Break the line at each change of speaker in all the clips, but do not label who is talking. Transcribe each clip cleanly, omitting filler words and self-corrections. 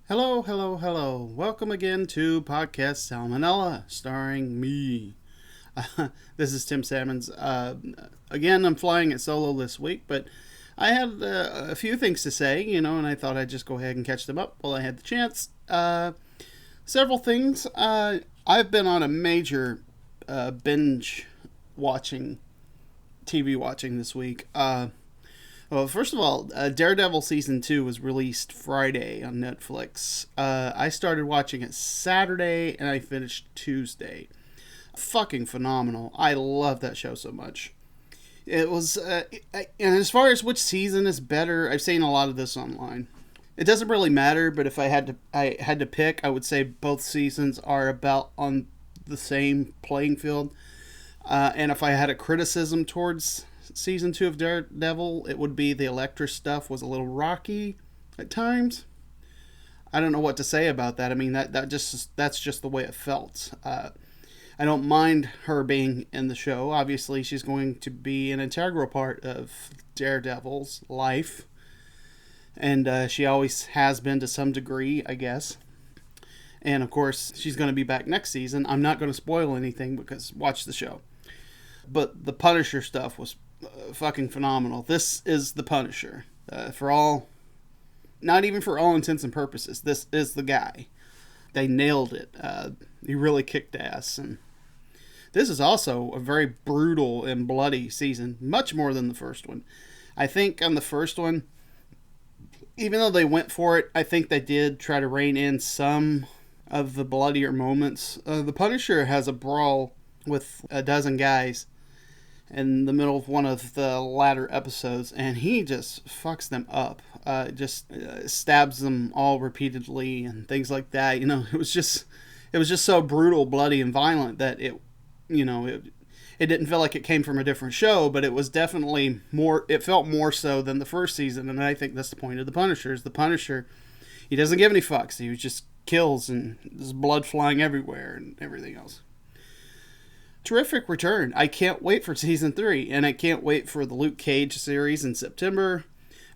Hello, hello, hello. Welcome again to podcast Salmonella, starring me. This is Tim Salmons. Again, I'm flying it solo this week, but I had a few things to say, and I thought I'd just go ahead and catch them up while I had the chance. Several things. I've been on a major binge watching, TV watching this week. Well, first of all, Daredevil Season 2 was released Friday on Netflix. I started watching it Saturday, and I finished Tuesday. Fucking phenomenal. I love that show so much. It was, and as far as which season is better, I've seen a lot of this online. It doesn't really matter, but if I had to pick, I would say both seasons are about on the same playing field. And if I had a criticism towards Season 2 of Daredevil, it would be the Elektra stuff was a little rocky at times. I don't know what to say about that. I mean, that's just the way it felt. I don't mind her being in the show. Obviously, she's going to be an integral part of Daredevil's life. And she always has been to some degree, I guess. And, of course, she's going to be back next season. I'm not going to spoil anything because watch the show. But the Punisher stuff was fucking phenomenal. This is the Punisher. Not even for all intents and purposes, this is the guy. They nailed it. He really kicked ass. And this is also a very brutal and bloody season, much more than the first one. I think on the first one, even though they went for it, I think they did try to rein in some of the bloodier moments. The Punisher has a brawl with a dozen guys in the middle of one of the latter episodes, and he just fucks them up. Stabs them all repeatedly and things like that. It was just so brutal, bloody, and violent that it didn't feel like it came from a different show, but it was definitely more. It felt more so than the first season, and I think that's the point of the Punisher. Is the Punisher, he doesn't give any fucks. He just kills, and there's blood flying everywhere and everything else. Terrific return. I can't wait for season 3, and I can't wait for the Luke Cage series in September.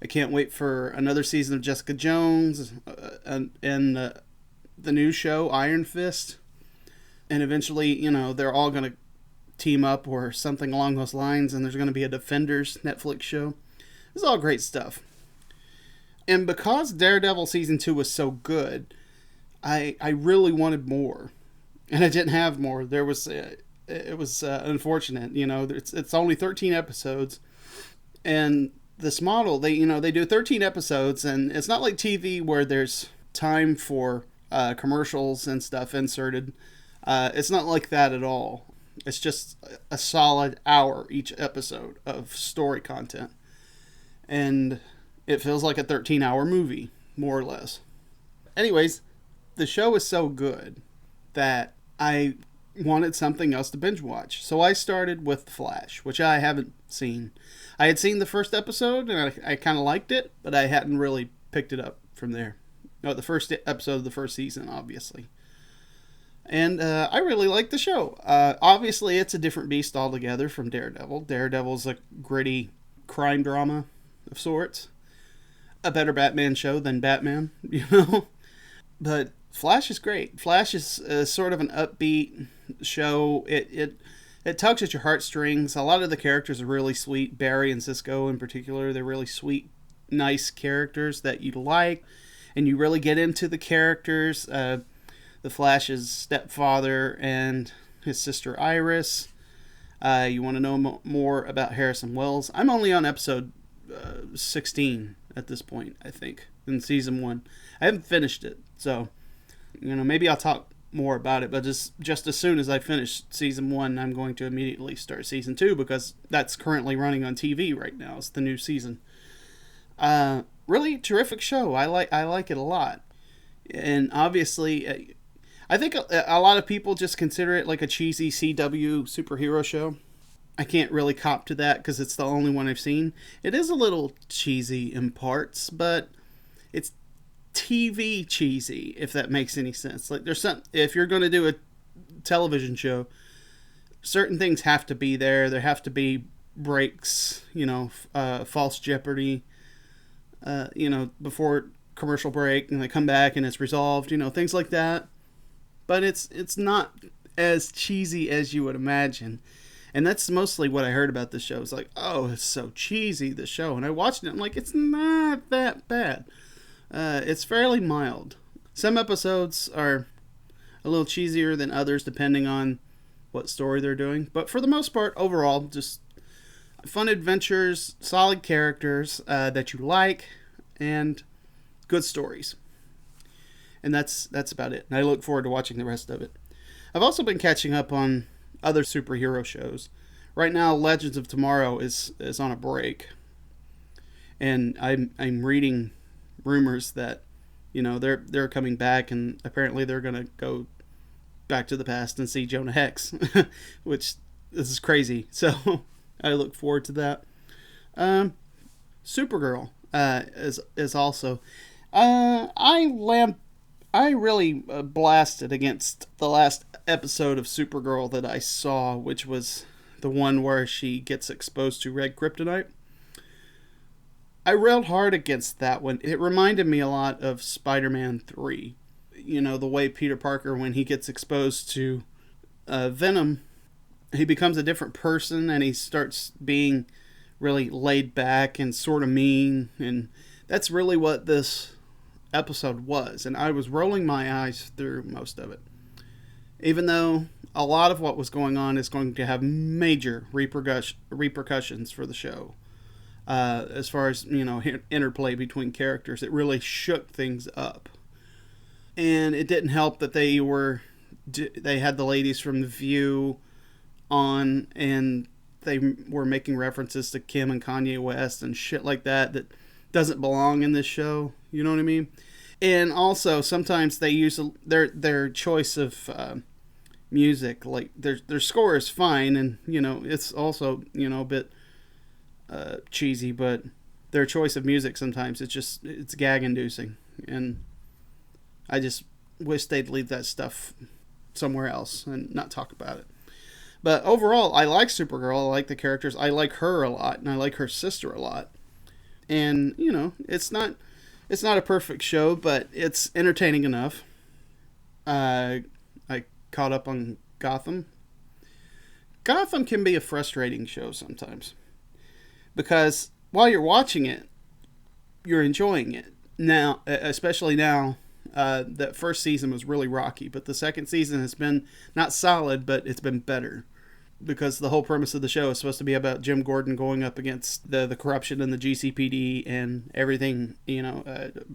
I can't wait for another season of Jessica Jones and the new show Iron Fist. And eventually, they're all going to team up or something along those lines, and there's going to be a Defenders Netflix show. This is all great stuff. And because Daredevil Season 2 was so good, I really wanted more. And I didn't have more. It was unfortunate. It's only 13 episodes. And this model, they do 13 episodes, and it's not like TV where there's time for commercials and stuff inserted. It's not like that at all. It's just a solid hour each episode of story content. And it feels like a 13-hour movie, more or less. Anyways, the show is so good that I wanted something else to binge watch. So I started with The Flash, which I haven't seen. I had seen the first episode, and I kind of liked it, but I hadn't really picked it up from there. No, the first episode of the first season, obviously. And I really like the show. Obviously, it's a different beast altogether from Daredevil. Daredevil's a gritty crime drama of sorts. A better Batman show than Batman, But Flash is great. Flash is sort of an upbeat show. It tugs at your heartstrings. A lot of the characters are really sweet. Barry and Cisco in particular, they're really sweet, nice characters that you like. And you really get into the characters. The Flash's stepfather and his sister Iris. You want to know more about Harrison Wells? I'm only on episode 16 at this point, I think, in season 1. I haven't finished it, so maybe I'll talk more about it. But just as soon as I finish season 1, I'm going to immediately start season 2 because that's currently running on TV right now. It's the new season. Really terrific show. I like it a lot, and obviously, I think a lot of people just consider it like a cheesy CW superhero show. I can't really cop to that because it's the only one I've seen. It is a little cheesy in parts, but it's TV cheesy, if that makes any sense. Like if you're going to do a television show, certain things have to be there. There have to be breaks, false jeopardy, before commercial break and they come back and it's resolved, things like that. But it's not as cheesy as you would imagine. And that's mostly what I heard about this show. It's like, oh, it's so cheesy, the show. And I watched it, I'm like, it's not that bad. It's fairly mild. Some episodes are a little cheesier than others, depending on what story they're doing. But for the most part, overall, just fun adventures, solid characters that you like, and good stories. And that's about it. And I look forward to watching the rest of it. I've also been catching up on other superhero shows. Right now, Legends of Tomorrow is on a break, and I'm reading rumors that they're coming back, and apparently they're gonna go back to the past and see Jonah Hex, which this is crazy. So I look forward to that. Supergirl is also. I really blasted against the last episode of Supergirl that I saw, which was the one where she gets exposed to red kryptonite. I railed hard against that one. It reminded me a lot of Spider-Man 3. The way Peter Parker, when he gets exposed to Venom, he becomes a different person and he starts being really laid back and sort of mean. And that's really what this episode was. And I was rolling my eyes through most of it. Even though a lot of what was going on is going to have major repercussions for the show. As far as, interplay between characters, it really shook things up. And it didn't help that they had the ladies from The View on, and they were making references to Kim and Kanye West and shit like that doesn't belong in this show. You know what I mean? And also, sometimes they use their choice of music. Like, their score is fine, and, it's also, a bit cheesy, but their choice of music sometimes, it's gag-inducing. And I just wish they'd leave that stuff somewhere else and not talk about it. But overall, I like Supergirl. I like the characters. I like her a lot, and I like her sister a lot. And, it's not a perfect show, but it's entertaining enough. I caught up on Gotham. Gotham can be a frustrating show sometimes, because while you're watching it, you're enjoying it. Now, especially now, that first season was really rocky, but the second season has been not solid, but it's been better. Because the whole premise of the show is supposed to be about Jim Gordon going up against the corruption in the GCPD and everything,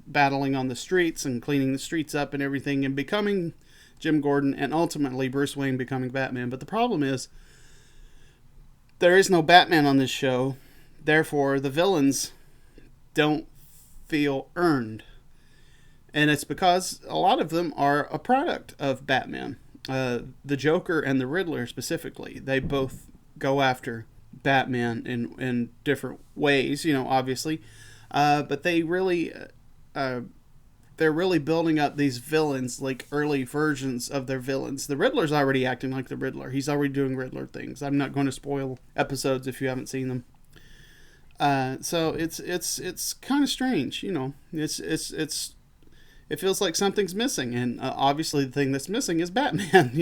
battling on the streets and cleaning the streets up and everything, and becoming Jim Gordon, and ultimately Bruce Wayne becoming Batman. But the problem is, there is no Batman on this show. Therefore, the villains don't feel earned. And it's because a lot of them are a product of Batman. The Joker and the Riddler specifically, they both go after Batman in different ways, obviously. But they're really building up these villains, like early versions of their villains. The Riddler's already acting like the Riddler. He's already doing Riddler things. I'm not going to spoil episodes if you haven't seen them. So it's kind of strange, it feels like something's missing, and obviously the thing that's missing is Batman.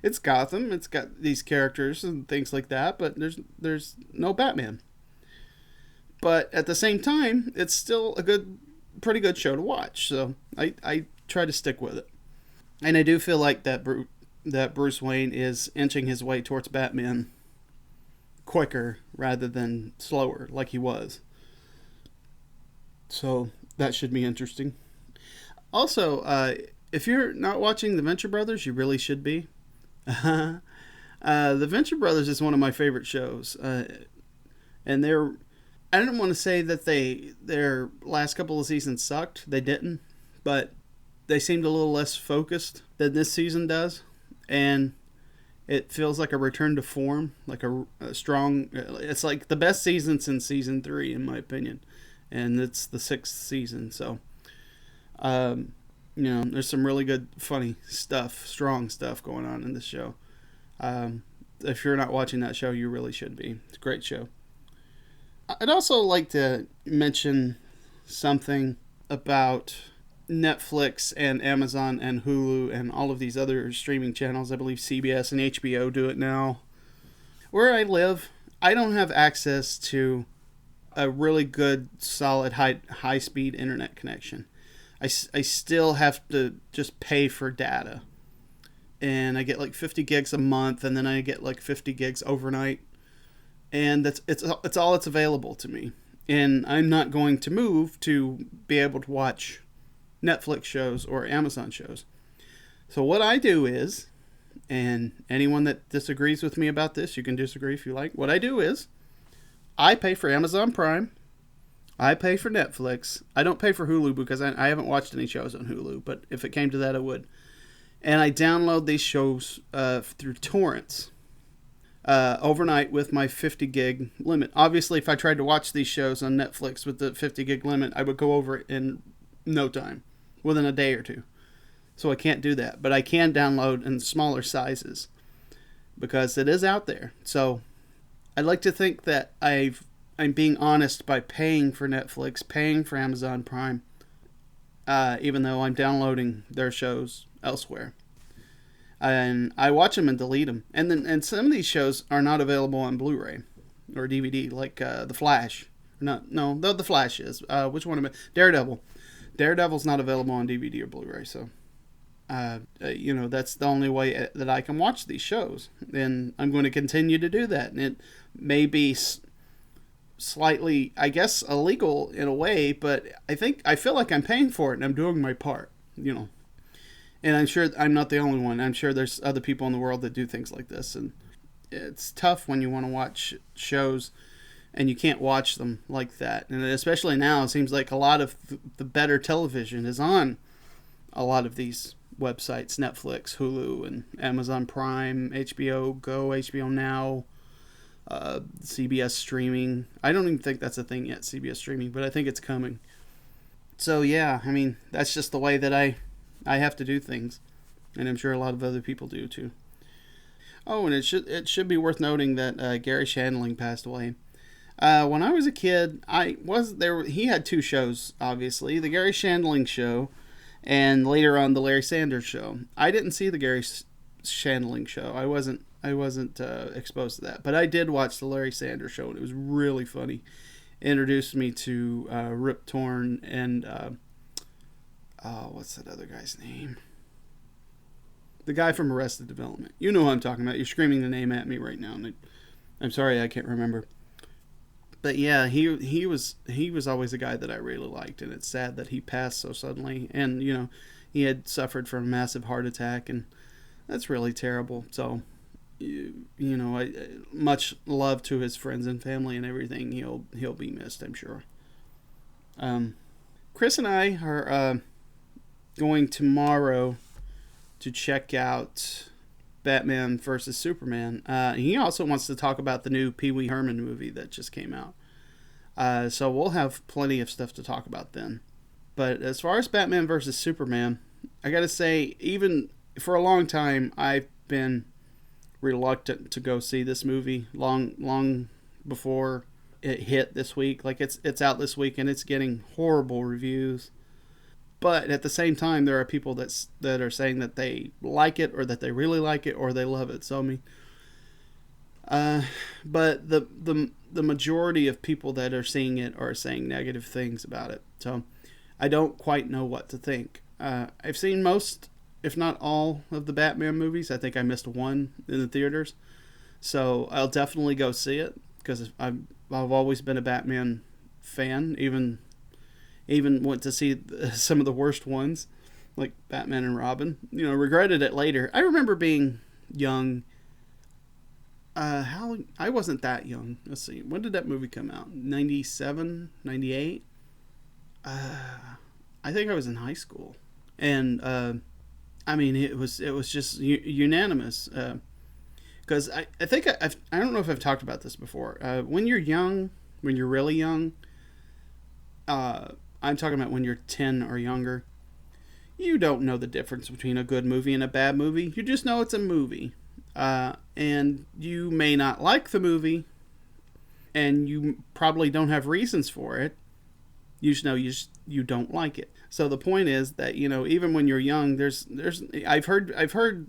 It's Gotham. It's got these characters and things like that, but there's no Batman. But at the same time, it's still a pretty good show to watch. So I try to stick with it, and I do feel like that Bruce Wayne is inching his way towards Batman quicker rather than slower, like he was. So that should be interesting. Also, if you're not watching The Venture Brothers, you really should be. The Venture Brothers is one of my favorite shows. And I didn't want to say that their last couple of seasons sucked. They didn't. But they seemed a little less focused than this season does. And it feels like a return to form. Like a strong... It's like the best season since season 3, in my opinion. And it's the 6th season, so... there's some really good, funny stuff, strong stuff going on in this show. If you're not watching that show, you really should be. It's a great show. I'd also like to mention something about Netflix and Amazon and Hulu and all of these other streaming channels. I believe CBS and HBO do it now. Where I live, I don't have access to a really good, solid, high speed internet connection. I still have to just pay for data. And I get like 50 gigs a month, and then I get like 50 gigs overnight. And it's all that's available to me. And I'm not going to move to be able to watch Netflix shows or Amazon shows. So what I do is, and anyone that disagrees with me about this, you can disagree if you like. What I do is, I pay for Amazon Prime. I pay for Netflix. I don't pay for Hulu because I haven't watched any shows on Hulu, but if it came to that, I would. And I download these shows through torrents overnight with my 50 gig limit. Obviously, if I tried to watch these shows on Netflix with the 50 gig limit, I would go over it in no time, within a day or two. So I can't do that. But I can download in smaller sizes because it is out there. So I'd like to think that I'm being honest by paying for Netflix, paying for Amazon Prime, even though I'm downloading their shows elsewhere. And I watch them and delete them. And some of these shows are not available on Blu-ray or DVD, like The Flash. The Flash is. Which one am I? Daredevil. Daredevil's not available on DVD or Blu-ray, so that's the only way that I can watch these shows. And I'm going to continue to do that. And it may be slightly, I guess, illegal in a way, but I feel like I'm paying for it and I'm doing my part, And I'm sure I'm not the only one. I'm sure there's other people in the world that do things like this, and it's tough when you want to watch shows and you can't watch them like that. And especially now, it seems like a lot of the better television is on a lot of these websites: Netflix, Hulu, and Amazon Prime, HBO Go, HBO Now, CBS streaming. I don't even think that's a thing yet, CBS streaming, but I think it's coming. So yeah, I mean, that's just the way that I have to do things, and I'm sure a lot of other people do too. Oh, and it should be worth noting that Garry Shandling passed away. When I was a kid, he had two shows, obviously, the Garry Shandling show, and later on the Larry Sanders show. I didn't see the Garry Shandling show. I wasn't exposed to that, but I did watch the Larry Sanders show, and it was really funny. It introduced me to Rip Torn and what's that other guy's name? The guy from Arrested Development. You know who I'm talking about. You're screaming the name at me right now, and I'm sorry I can't remember. But yeah, he was always a guy that I really liked, and it's sad that he passed so suddenly. And he had suffered from a massive heart attack, and that's really terrible. So, much love to his friends and family and everything. He'll be missed, I'm sure. Chris and I are going tomorrow to check out Batman versus Superman. He also wants to talk about the new Pee Wee Herman movie that just came out. So we'll have plenty of stuff to talk about then. But as far as Batman versus Superman, I gotta say, even for a long time, I've been reluctant to go see this movie long before it hit this week. Like it's out this week and it's getting horrible reviews. But at the same time, there are people that are saying that they like it, or that they really like it, or they love it. So but the majority of people that are seeing it are saying negative things about it. So I don't quite know what to think. I've seen most, if not all, of the Batman movies. I think I missed one in the theaters. So I'll definitely go see it, because I've always been a Batman fan, even went to see some of the worst ones, like Batman and Robin. Regretted it later. I remember being young. I wasn't that young. Let's see. When did that movie come out? 97, 98? I think I was in high school. And, I mean, it was just unanimous. Because I think I don't know if I've talked about this before. When you're young, when you're really young, I'm talking about when you're 10 or younger, you don't know the difference between a good movie and a bad movie. You just know it's a movie. And you may not like the movie, and you probably don't have reasons for it. You just know you don't like it. So the point is that, even when you're young, I've heard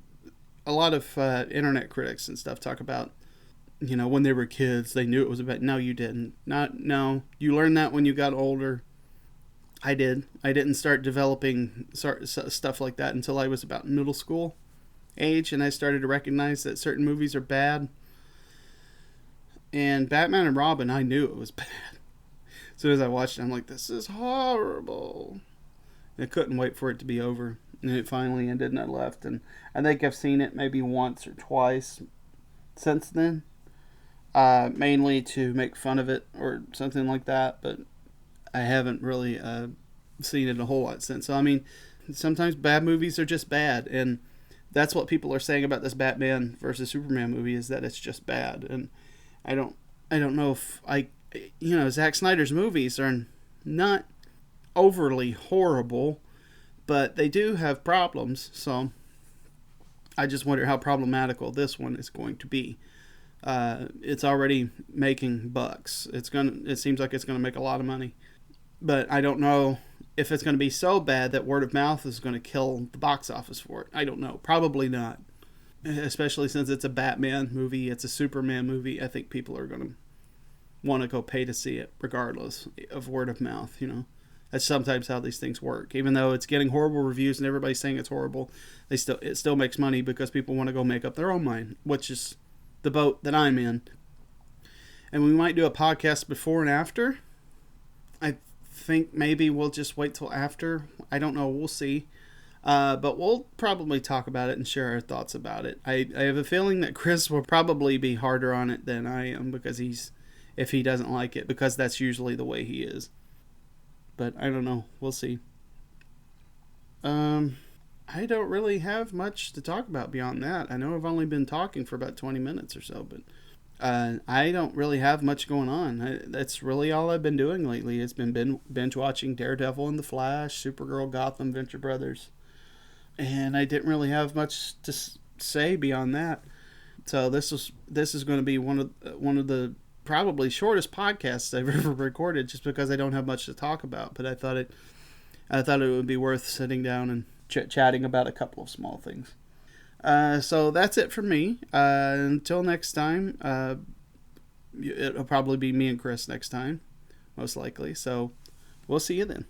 a lot of internet critics and stuff talk about, when they were kids they knew it was about. No, you didn't. No, you learned that when you got older. I did. I didn't start developing stuff like that until I was about middle school age, and I started to recognize that certain movies are bad. And Batman and Robin, I knew it was bad. As soon as I watched it, I'm like, this is horrible. I couldn't wait for it to be over. And it finally ended, and I left. And I think I've seen it maybe once or twice since then. Mainly to make fun of it or something like that. But I haven't really seen it a whole lot since. So, I mean, sometimes bad movies are just bad. And that's what people are saying about this Batman versus Superman movie, is that it's just bad. And I don't know if Zack Snyder's movies are not overly horrible, but they do have problems. So I just wonder how problematical this one is going to be. It's already making bucks. It seems like it's gonna make a lot of money, but I don't know if it's gonna be so bad that word of mouth is gonna kill the box office for it. I don't know. Probably not. Especially since it's a Batman movie, it's a Superman movie. I think people are gonna want to go pay to see it regardless of word of mouth. That's sometimes how these things work. Even though it's getting horrible reviews and everybody's saying it's horrible, it still makes money because people want to go make up their own mind, which is the boat that I'm in. And we might do a podcast before and after. I think maybe we'll just wait till after. I don't know. We'll see. But we'll probably talk about it and share our thoughts about it. I have a feeling that Chris will probably be harder on it than I am, because if he doesn't like it, because that's usually the way he is. But I don't know. We'll see. I don't really have much to talk about beyond that. I know I've only been talking for about 20 minutes or so, but I don't really have much going on. That's really all I've been doing lately. It's been binge watching Daredevil and The Flash, Supergirl, Gotham, Venture Brothers. And I didn't really have much to say beyond that. So this is going to be one of the probably shortest podcasts I've ever recorded, just because I don't have much to talk about. But I thought it would be worth sitting down and chatting about a couple of small things. So that's it for me. Until next time, it'll probably be me and Chris next time, most likely. So we'll see you then.